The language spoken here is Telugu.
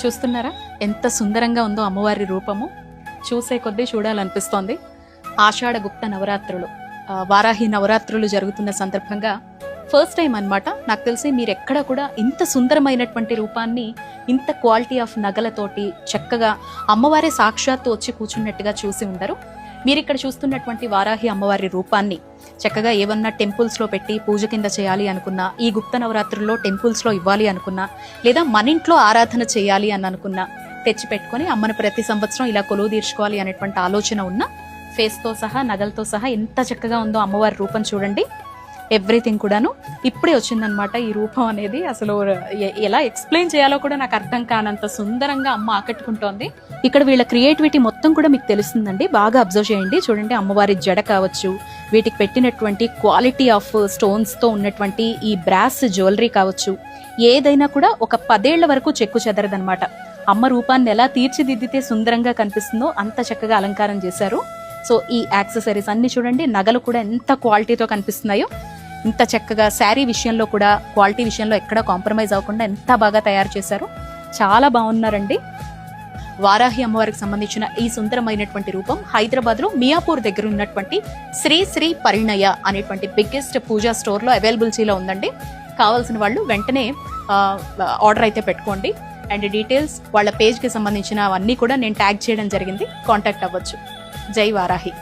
చూస్తున్నారా ఎంత సుందరంగా ఉందో అమ్మవారి రూపము. చూసే కొద్దీ చూడాలనిపిస్తోంది. ఆషాఢ గుప్త నవరాత్రులు, వారాహి నవరాత్రులు జరుగుతున్న సందర్భంగా ఫస్ట్ టైం అన్నమాట. నాకు తెలిసి మీరు ఎక్కడ కూడా ఇంత సుందరమైనటువంటి రూపాన్ని, ఇంత క్వాలిటీ ఆఫ్ నగలతోటి చక్కగా అమ్మవారే సాక్షాత్తు వచ్చి కూర్చున్నట్టుగా చూసి ఉండరు. మీరు ఇక్కడ చూస్తున్నటువంటి వారాహి అమ్మవారి రూపాన్ని చక్కగా ఏమన్నా టెంపుల్స్లో పెట్టి పూజ కింద చేయాలి అనుకున్నా, ఈ గుప్త నవరాత్రుల్లో టెంపుల్స్లో ఇవ్వాలి అనుకున్నా, లేదా మన ఇంట్లో ఆరాధన చేయాలి అని అనుకున్నా, తెచ్చి పెట్టుకొని అమ్మను ప్రతి సంవత్సరం ఇలా కొలువు తీర్చుకోవాలి అనేటువంటి ఆలోచన ఉన్న ఫేస్తో సహా, నగలతో సహా ఎంత చక్కగా ఉందో అమ్మవారి రూపం చూడండి. ఎవ్రీథింగ్ కూడాను ఇప్పుడే వచ్చిందనమాట ఈ రూపం అనేది. అసలు ఎలా ఎక్స్ప్లెయిన్ చేయాలో కూడా నాకు అర్థం కానంత సుందరంగా అమ్మ ఆకట్టుకుంటోంది. ఇక్కడ వీళ్ళ క్రియేటివిటీ మొత్తం కూడా మీకు తెలుస్తుందండి. బాగా అబ్జర్వ్ చేయండి. చూడండి అమ్మవారి జడ కావచ్చు, వీటికి పెట్టినటువంటి క్వాలిటీ ఆఫ్ స్టోన్స్తో ఉన్నటువంటి ఈ బ్రాస్ జ్యువెలరీ కావచ్చు, ఏదైనా కూడా ఒక 10 ఏళ్ల వరకు చెక్కు చెదరదనమాట. అమ్మ రూపాన్ని ఎలా తీర్చిదిద్దితే సుందరంగా కనిపిస్తుందో అంత చక్కగా అలంకారం చేశారు. సో ఈ యాక్సెసరీస్ అన్ని చూడండి, నగలు కూడా ఎంత క్వాలిటీతో కనిపిస్తున్నాయో, ఇంత చక్కగా శారీ విషయంలో కూడా క్వాలిటీ విషయంలో ఎక్కడ కాంప్రమైజ్ అవ్వకుండా ఎంత బాగా తయారు చేశారు. చాలా బాగున్నారండి. వారాహి అమ్మవారికి సంబంధించిన ఈ సుందరమైనటువంటి రూపం హైదరాబాద్లో మియాపూర్ దగ్గర ఉన్నటువంటి శ్రీ శ్రీ పరిణయ అనేటువంటి బిగ్గెస్ట్ పూజా స్టోర్లో అవైలబిలిటీలో ఉందండి. కావాల్సిన వాళ్ళు వెంటనే ఆర్డర్ అయితే పెట్టుకోండి. అండ్ డీటెయిల్స్ వాళ్ళ పేజ్కి సంబంధించిన అవన్నీ కూడా నేను ట్యాగ్ చేయడం జరిగింది. కాంటాక్ట్ అవ్వచ్చు. జై వారాహి.